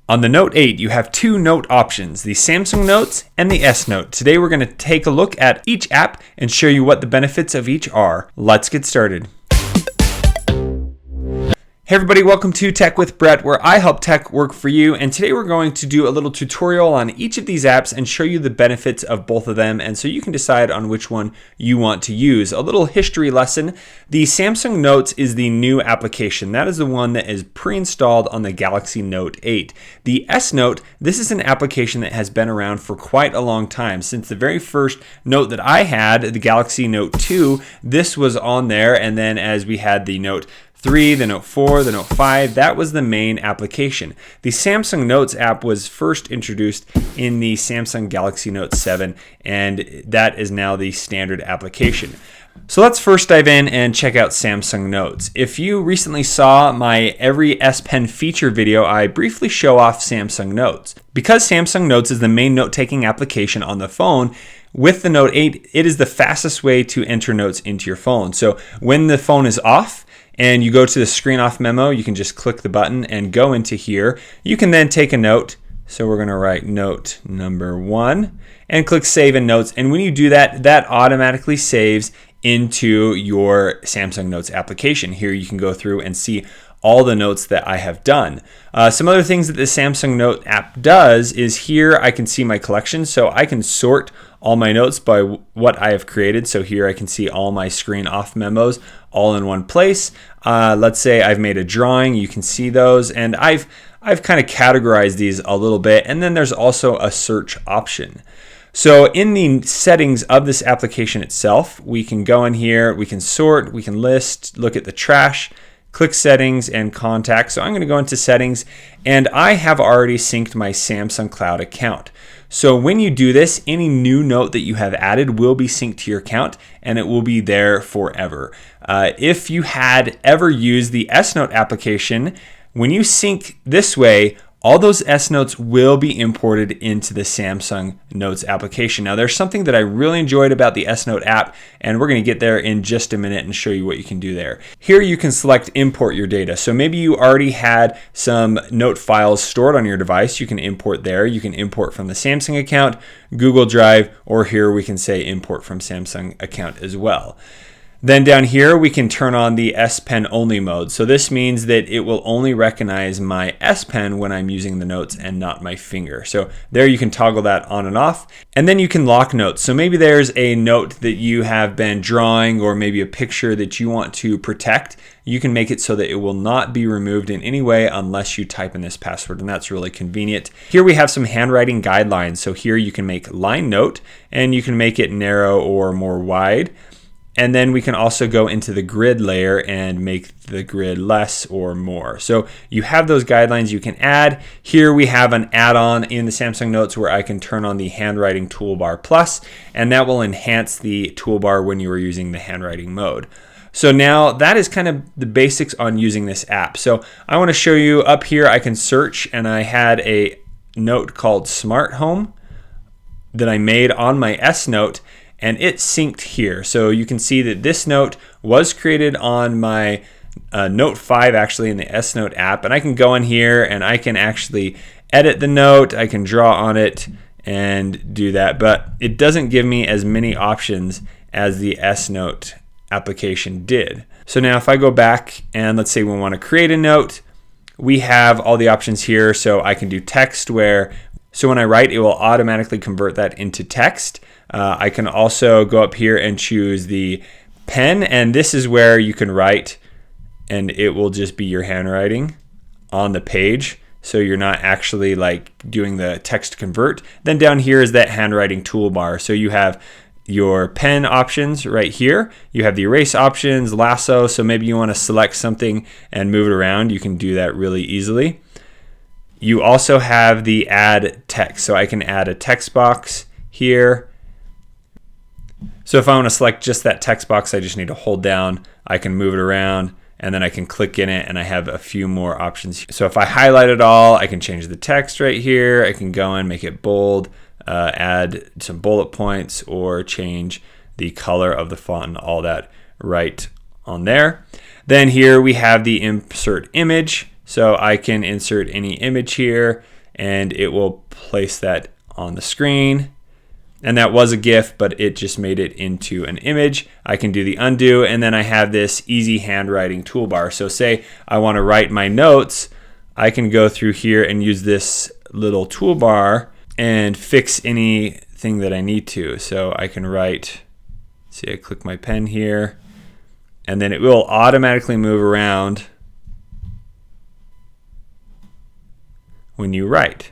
On the Note 8, you have two note options, the Samsung Notes and the S Note. Today we're going to take a look at each app and show you what the benefits of each are. Let's get started. Hey everybody, welcome to Tech with Brett, where I help tech work for you. And today we're going to do a little tutorial on each of these apps and show you the benefits of both of them, and so you can decide on which one you want to use. A little history lesson. The Samsung Notes is the new application. That is the one that is pre-installed on the Galaxy Note 8. The S Note, this is an application that has been around for quite a long time. Since the very first Note that I had, the Galaxy Note 2, this was on there, and then as we had the Note 3, the Note 4, the Note 5, that was the main application. The Samsung Notes app was first introduced in the Samsung Galaxy Note 7, and that is now the standard application. So let's first dive in and check out Samsung Notes. If you recently saw my Every S Pen feature video, I briefly show off Samsung Notes. Because Samsung Notes is the main note-taking application on the phone, with the Note 8, it is the fastest way to enter notes into your phone. So when the phone is off, and you go to the screen off memo, you can just click the button and go into here. You can then take a note. So we're gonna write note number 1 and click save in notes. And when you do that, that automatically saves into your Samsung Notes application. Here you can go through and see all the notes that I have done. Some other things that the Samsung Note app does is here I can see my collection, so I can sort all my notes by what I have created. So here I can see all my screen off memos all in one place. Let's say I've made a drawing, you can see those, and I've kind of categorized these a little bit, and then there's also a search option. So in the settings of this application itself, we can go in here, we can sort, we can list, look at the trash, click settings and contacts. So I'm going to go into settings, and I have already synced my Samsung Cloud account. So when you do this, any new note that you have added will be synced to your account, and it will be there forever. If you had ever used the S Note application, when you sync this way, all those S Notes will be imported into the Samsung Notes application. Now, there's something that I really enjoyed about the S Note app, and we're going to get there in just a minute and show you what you can do there. Here you can select import your data. So maybe you already had some note files stored on your device. You can import there. You can import from the Samsung account, Google Drive, or here we can say import from Samsung account as well. Then down here, we can turn on the S Pen only mode. So this means that it will only recognize my S Pen when I'm using the notes and not my finger. So there you can toggle that on and off. And then you can lock notes. So maybe there's a note that you have been drawing, or maybe a picture that you want to protect. You can make it so that it will not be removed in any way unless you type in this password, and that's really convenient. Here we have some handwriting guidelines. So here you can make line note, and you can make it narrow or more wide. And then we can also go into the grid layer and make the grid less or more. So you have those guidelines you can add. Here we have an add-on in the Samsung Notes where I can turn on the Handwriting Toolbar Plus, and that will enhance the toolbar when you are using the handwriting mode. So now that is kind of the basics on using this app. So I want to show you up here, I can search, and I had a note called Smart Home that I made on my S Note, and it synced here. So you can see that this note was created on my Note 5 actually in the S Note app, and I can go in here and I can actually edit the note, I can draw on it and do that, but it doesn't give me as many options as the S Note application did. So now if I go back and let's say we want to create a note, we have all the options here. So I can do text so when I write, it will automatically convert that into text. I can also go up here and choose the pen, and this is where you can write and it will just be your handwriting on the page. So you're not actually like doing the text convert. Then down here is that handwriting toolbar. So you have your pen options right here. You have the erase options, lasso. So maybe you want to select something and move it around. You can do that really easily. You also have the add text. So I can add a text box here. So if I want to select just that text box, I just need to hold down. I can move it around, and then I can click in it, and I have a few more options. So if I highlight it all, I can change the text right here. I can go in, make it bold, add some bullet points, or change the color of the font and all that right on there. Then here we have the insert image. So I can insert any image here. and it will place that on the screen. And that was a GIF, but it just made it into an image. I can do the undo, and then I have this easy handwriting toolbar. So say I want to write my notes, I can go through here and use this little toolbar and fix anything that I need to. So I can write, see, I click my pen here, and then it will automatically move around when you write.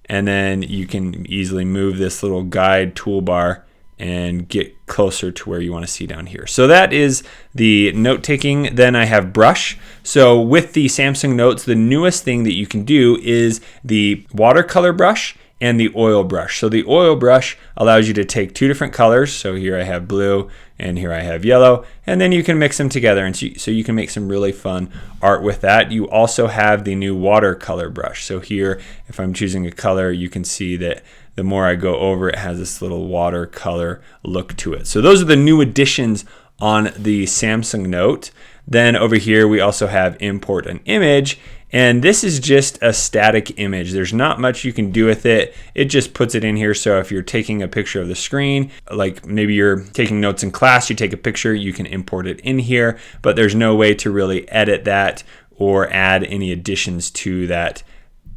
And then you can easily move this little guide toolbar and get closer to where you want to see down here. So that is the note taking. Then I have brush. So with the Samsung Notes, the newest thing that you can do is the watercolor brush and the oil brush. So the oil brush allows you to take two different colors. So here I have blue and here I have yellow, and then you can mix them together, and so you can make some really fun art with that. You also have the new watercolor brush. So here, if I'm choosing a color, you can see that the more I go over, it has this little watercolor look to it. So those are the new additions on the Samsung Note. Then over here, we also have import an image. And this is just a static image. There's not much you can do with it. It just puts it in here. So if you're taking a picture of the screen, like maybe you're taking notes in class, you take a picture, you can import it in here, but there's no way to really edit that or add any additions to that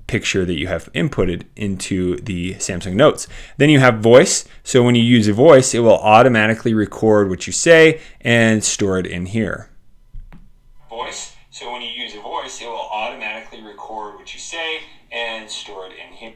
picture that you have inputted into the Samsung Notes. Then you have voice. So when you use a voice, it will automatically record what you say and store it in here. Voice. So when you use a voice, it will automatically record what you say and store it in here.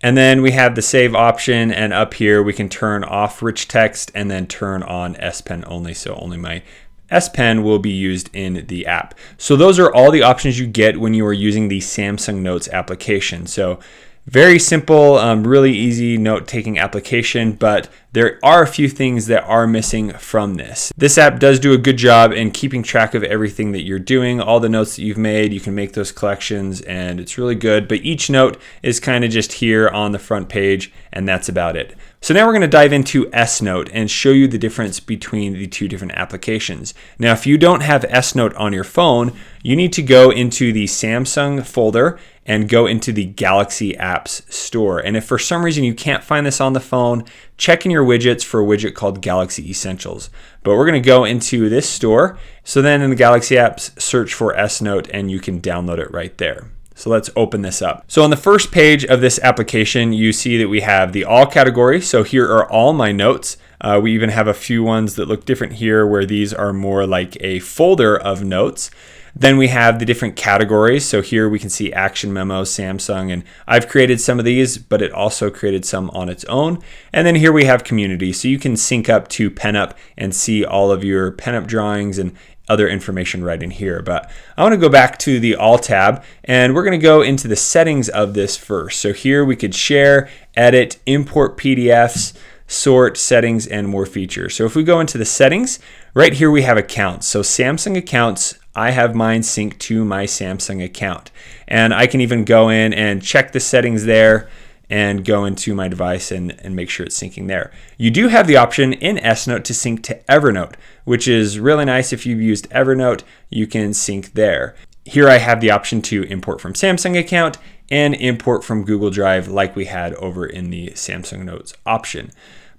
And then we have the save option, and up here we can turn off rich text and then turn on S Pen only. So only my S Pen will be used in the app. So those are all the options you get when you are using the Samsung Notes application. So very simple, really easy note-taking application, but there are a few things that are missing from this. This app does do a good job in keeping track of everything that you're doing, all the notes that you've made. You can make those collections, and it's really good, but each note is kind of just here on the front page, and that's about it. So now we're going to dive into S Note and show you the difference between the two different applications. Now, if you don't have S Note on your phone, you need to go into the Samsung folder and go into the Galaxy Apps store. And if for some reason you can't find this on the phone, check in your widgets for a widget called Galaxy Essentials. But we're going to go into this store. So then in the Galaxy Apps, search for S Note and you can download it right there. So let's open this up. So on the first page of this application, you see that we have the all category. So here are all my notes. We even have a few ones that look different here where these are more like a folder of notes. Then we have the different categories. So here we can see action memos, Samsung, and I've created some of these, but it also created some on its own. And then here we have community. So you can sync up to PenUp and see all of your PenUp drawings and other information right in here. But I want to go back to the all tab, and we're going to go into the settings of this first. So here we could share, edit, import PDFs, sort, settings, and more features. So if we go into the settings, right here we have accounts. So Samsung accounts, I have mine synced to my Samsung account. And I can even go in and check the settings there and go into my device and make sure it's syncing there. You do have the option in S Note to sync to Evernote, which is really nice. If you've used Evernote, you can sync there. Here I have the option to import from Samsung account and import from Google Drive like we had over in the Samsung Notes option.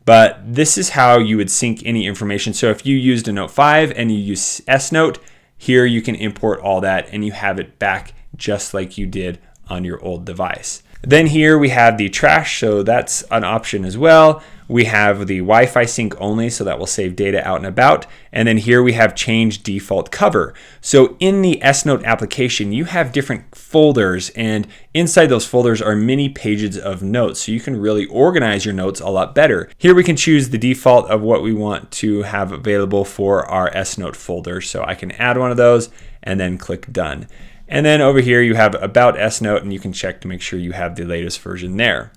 But this is how you would sync any information. So if you used a Note 5 and you use S Note, here you can import all that and you have it back just like you did on your old device. Then here we have the trash, so that's an option as well. We have the Wi-Fi sync only, so that will save data out and about. And then here we have change default cover. So in the S Note application, you have different folders, and inside those folders are many pages of notes, so you can really organize your notes a lot better. Here we can choose the default of what we want to have available for our S Note folder. So I can add one of those and then click done. And then over here you have about S Note, and you can check to make sure you have the latest version there.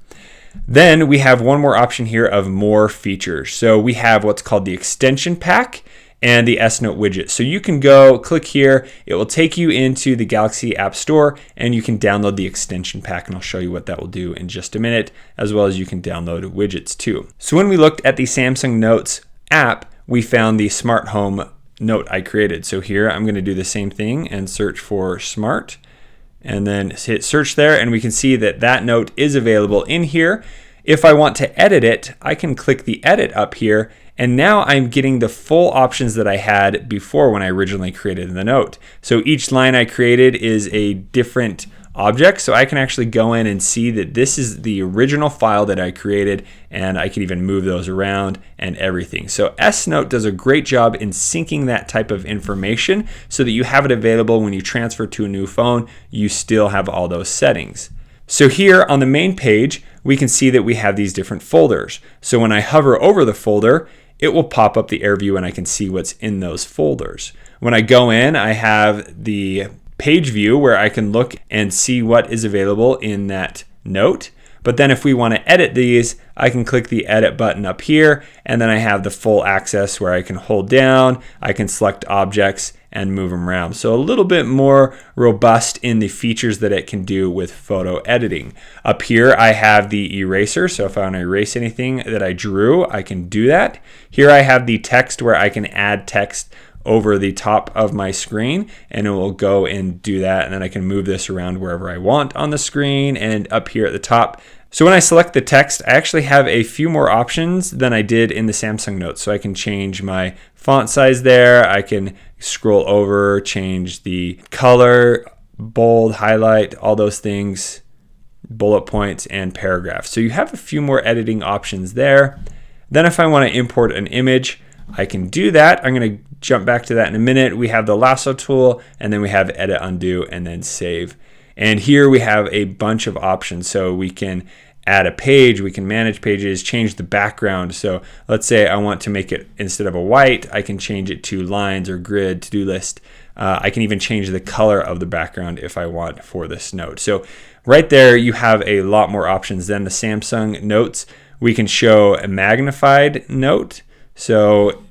Then we have one more option here of more features. So we have what's called the extension pack and the S Note widget. So you can go click here, it will take you into the Galaxy App Store and you can download the extension pack, and I'll show you what that will do in just a minute, as well as you can download widgets too. So when we looked at the Samsung Notes app, we found the smart home note I created. So here I'm going to do the same thing and search for smart, and then hit search there, and we can see that that note is available in here. If I want to edit it, I can click the edit up here, and now I'm getting the full options that I had before when I originally created the note. So each line I created is a different object, so I can actually go in and see that this is the original file that I created, and I can even move those around and everything. So S-Note does a great job in syncing that type of information so that you have it available when you transfer to a new phone, you still have all those settings. So here on the main page, we can see that we have these different folders. So when I hover over the folder, it will pop up the air view and I can see what's in those folders. When I go in, I have the page view where I can look and see what is available in that note. But then if we want to edit these, I can click the edit button up here, and then I have the full access where I can hold down, I can select objects and move them around. So a little bit more robust in the features that it can do with photo editing. Up here I have the eraser, so if I want to erase anything that I drew, I can do that. Here I have the text where I can add text over the top of my screen, and it will go and do that, and then I can move this around wherever I want on the screen and up here at the top. So when I select the text, I actually have a few more options than I did in the Samsung Notes. So I can change my font size there, I can scroll over, change the color, bold, highlight, all those things, bullet points and paragraphs. So you have a few more editing options there. Then if I want to import an image, I can do that. I'm going to jump back to that in a minute. We have the lasso tool, and then we have edit, undo, and then save. And here we have a bunch of options. So we can add a page, we can manage pages, change the background. So let's say I want to make it, instead of a white, I can change it to lines or grid, to-do list. I can even change the color of the background if I want for this note. So right there, you have a lot more options than the Samsung Notes. We can show a magnified note. So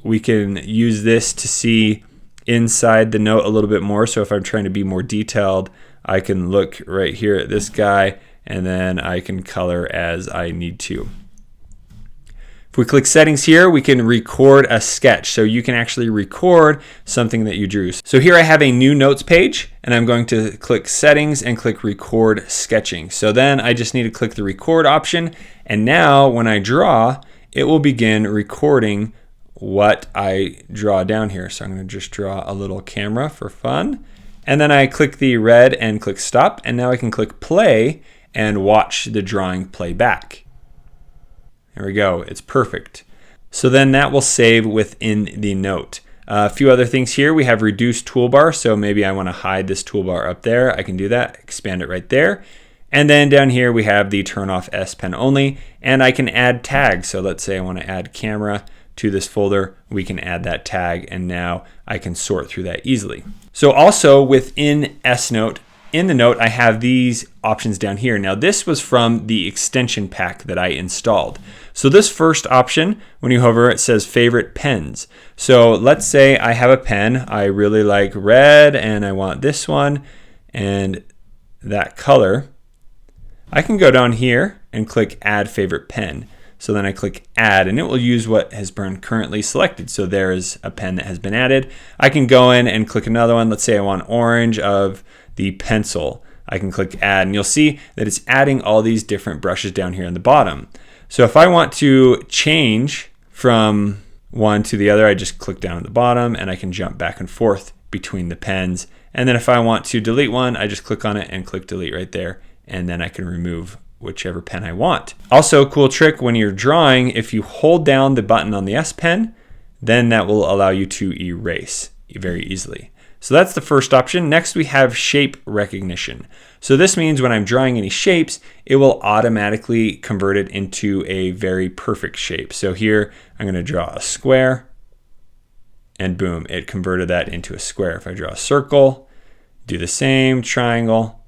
we can use this to see inside the note a little bit more. So if I'm trying to be more detailed, I can look right here at this guy, and then I can color as I need to. If we click settings here, we can record a sketch. So you can actually record something that you drew. So here I have a new notes page, and I'm going to click settings and click record sketching. So then I just need to click the record option, and now when I draw, it will begin recording what I draw down here. So I'm going to just draw a little camera for fun. And then I click the red and click stop. And now I can click play and watch the drawing play back. There we go. It's perfect. So then that will save within the note. A few other things here. We have reduce toolbar. So maybe I want to hide this toolbar up there. I can do that. Expand it right there. And then down here we have the turn off S Pen only, and I can add tags. So let's say I want to add camera to this folder, we can add that tag, and now I can sort through that easily. So also within S-Note, in the note, I have these options down here. Now this was from the extension pack that I installed. So this first option, when you hover, it says favorite pens. So let's say I have a pen, I really like red, and I want this one and that color. I can go down here and click add favorite pen. So then I click add, and it will use what has been currently selected. So there is a pen that has been added. I can go in and click another one. Let's say I want orange of the pencil. I can click add, and you'll see that it's adding all these different brushes down here on the bottom. So if I want to change from one to the other, I just click down at the bottom, and I can jump back and forth between the pens. And then if I want to delete one, I just click on it and click delete right there, and then I can remove whichever pen I want. Also, cool trick when you're drawing, if you hold down the button on the S Pen, then that will allow you to erase very easily. So that's the first option. Next, we have shape recognition. So this means when I'm drawing any shapes, it will automatically convert it into a very perfect shape. So here, I'm going to draw a square, and boom, it converted that into a square. If I draw a circle, do the same, triangle,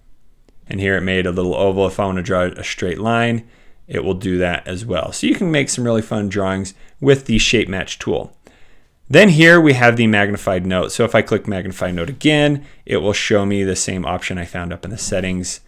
and here it made a little oval. If I want to draw a straight line, it will do that as well. So you can make some really fun drawings with the shape match tool. Then here we have the magnified note. So if I click magnified note again, it will show me the same option I found up in the settings,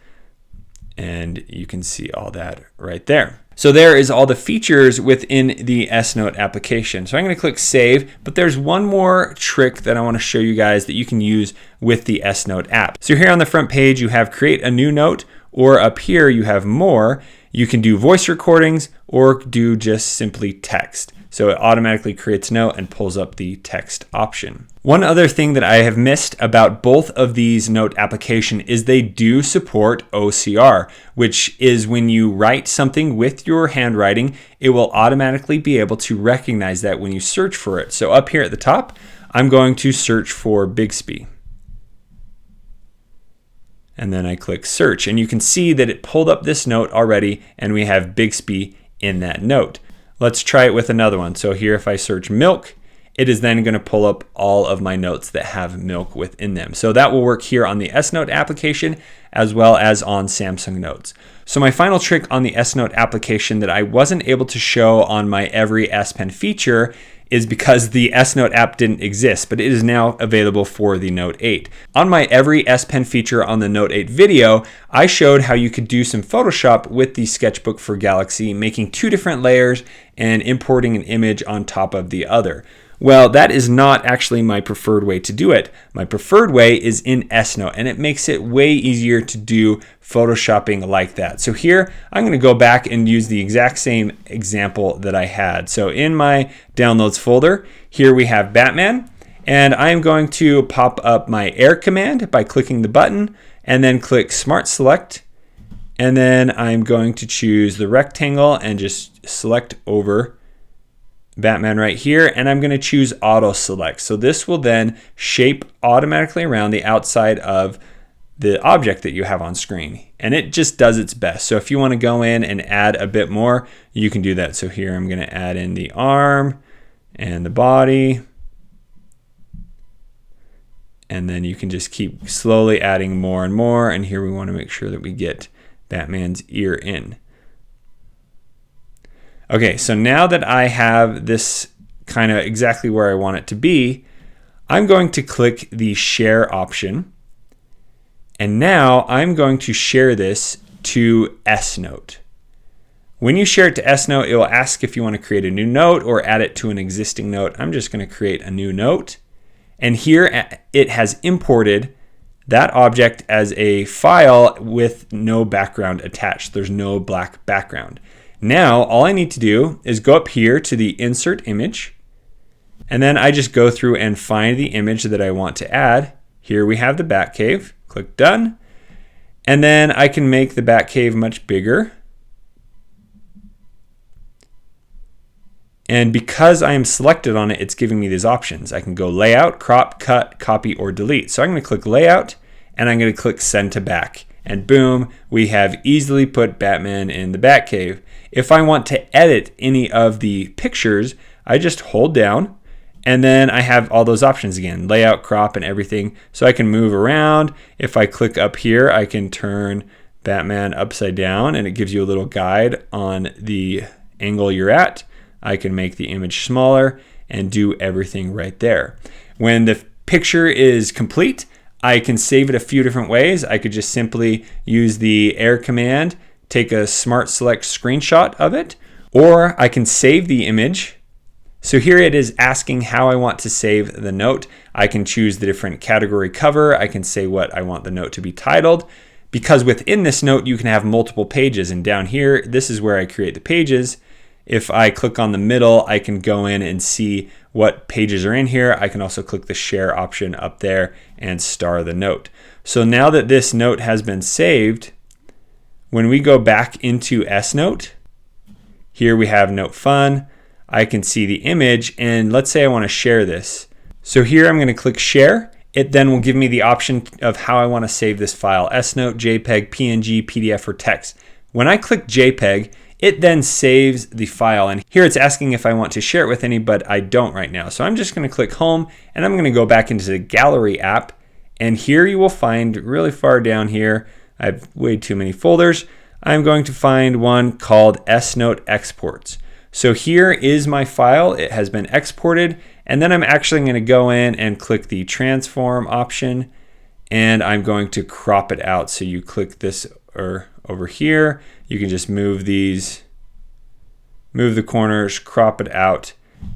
and you can see all that right there. So there is all the features within the S-Note application. So I'm going to click Save, but there's one more trick that I want to show you guys that you can use with the S-Note app. So here on the front page, you have Create a New Note, or up here you have More. You can do voice recordings or do just simply text. So it automatically creates a note and pulls up the text option. One other thing that I have missed about both of these note application is they do support OCR, which is when you write something with your handwriting, it will automatically be able to recognize that when you search for it. So up here at the top, I'm going to search for Bixby. And then I click search, and you can see that it pulled up this note already, and we have Bixby in that note. Let's try it with another one. So here, if I search milk, it is then going to pull up all of my notes that have milk within them. So that will work here on the S-Note application as well as on Samsung Notes. So my final trick on the S-Note application that I wasn't able to show on my Every S Pen feature is because the S-Note app didn't exist, but it is now available for the Note 8. On my Every S Pen feature on the Note 8 video, I showed how you could do some Photoshop with the Sketchbook for Galaxy, making two different layers and importing an image on top of the other. Well, that is not actually my preferred way to do it. My preferred way is in S-Note, and it makes it way easier to do Photoshopping like that. So here, I'm going to go back and use the exact same example that I had. So in my downloads folder, here we have Batman, and I'm going to pop up my Air command by clicking the button, and then click Smart Select, and then I'm going to choose the rectangle and just select over Batman right here, and I'm going to choose auto select. So this will then shape automatically around the outside of the object that you have on screen, and it just does its best. So if you want to go in and add a bit more, you can do that. So here I'm going to add in the arm and the body, and then you can just keep slowly adding more and more, and here we want to make sure that we get Batman's ear in. Okay, so now that I have this kind of exactly where I want it to be, I'm going to click the share option. And now I'm going to share this to S-Note. When you share it to S-Note, it will ask if you want to create a new note or add it to an existing note. I'm just going to create a new note. And here it has imported that object as a file with no background attached. There's no black background. Now, all I need to do is go up here to the insert image, and then I just go through and find the image that I want to add. Here we have the Batcave. Click done. And then I can make the Batcave much bigger. And because I am selected on it, it's giving me these options. I can go layout, crop, cut, copy, or delete. So I'm going to click layout, and I'm going to click send to back. And boom, we have easily put Batman in the Batcave. If I want to edit any of the pictures, I just hold down, and then I have all those options again, layout, crop, and everything. So I can move around. If I click up here, I can turn Batman upside down, and it gives you a little guide on the angle you're at. I can make the image smaller and do everything right there. When the picture is complete, I can save it a few different ways. I could just simply use the Air command, take a Smart Select screenshot of it, or I can save the image. So here it is asking how I want to save the note. I can choose the different category cover. I can say what I want the note to be titled, because within this note you can have multiple pages, and down here this is where I create the pages. If I click on the middle, I can go in and see what pages are in here. I can also click the share option up there and star the note. So now that this note has been saved, when we go back into S-Note, here we have Note Fun. I can see the image, and let's say I want to share this. So here I'm going to click share. It then will give me the option of how I want to save this file, S-Note, JPEG, PNG, PDF, or text. When I click JPEG, it then saves the file, and here it's asking if I want to share it with any, but I don't right now. So I'm just going to click home, and I'm going to go back into the gallery app, and here you will find really far down here, I have way too many folders. I'm going to find one called S-Note Exports. So here is my file. It has been exported, and then I'm actually going to go in and click the transform option, and I'm going to crop it out. So you click this or over here, you can just move these move the corners, crop it out,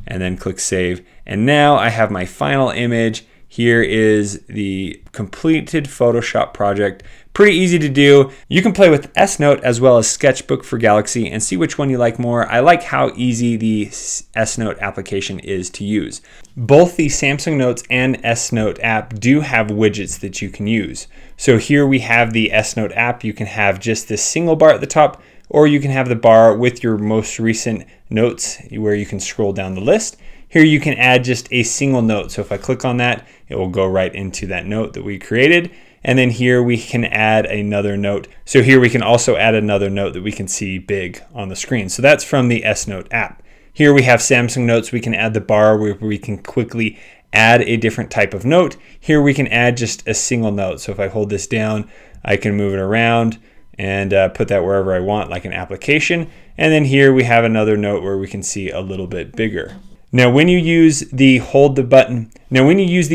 and then click save. And now I have my final image. Here is the completed Photoshop project. Pretty easy to do. You can play with S Note as well as Sketchbook for Galaxy and see which one you like more. I like how easy the S Note application is to use. Both the Samsung Notes and S Note app do have widgets that you can use. So here we have the S Note app. You can have just this single bar at the top, or you can have the bar with your most recent notes where you can scroll down the list. Here you can add just a single note. So if I click on that, it will go right into that note that we created. And then here we can add another note. So here we can also add another note that we can see big on the screen. So that's from the S Note app. Here we have Samsung Notes. We can add the bar where we can quickly add a different type of note. Here we can add just a single note. So if I hold this down, I can move it around and put that wherever I want, like an application. And then here we have another note where we can see a little bit bigger. Now when you use the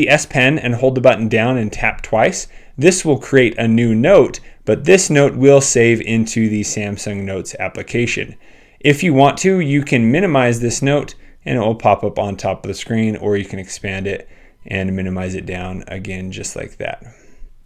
S Pen and hold the button down and tap twice, this will create a new note, but this note will save into the Samsung Notes application. If you want to, you can minimize this note and it will pop up on top of the screen, or you can expand it and minimize it down again, just like that.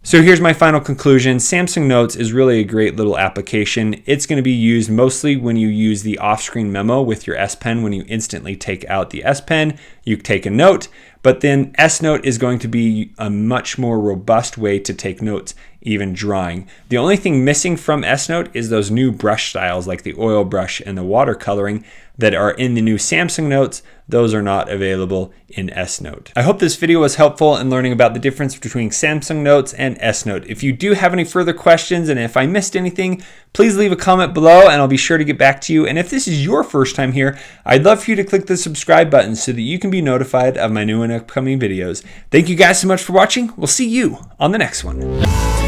So here's my final conclusion. Samsung Notes is really a great little application. It's going to be used mostly when you use the off-screen memo with your S Pen. When you instantly take out the S Pen, you take a note, but then S Note is going to be a much more robust way to take notes, even drawing. The only thing missing from S Note is those new brush styles like the oil brush and the watercoloring that are in the new Samsung Notes. Those are not available in S Note. I hope this video was helpful in learning about the difference between Samsung Notes and S Note. If you do have any further questions and if I missed anything, please leave a comment below and I'll be sure to get back to you. And if this is your first time here, I'd love for you to click the subscribe button so that you can be notified of my new and upcoming videos. Thank you guys so much for watching. We'll see you on the next one.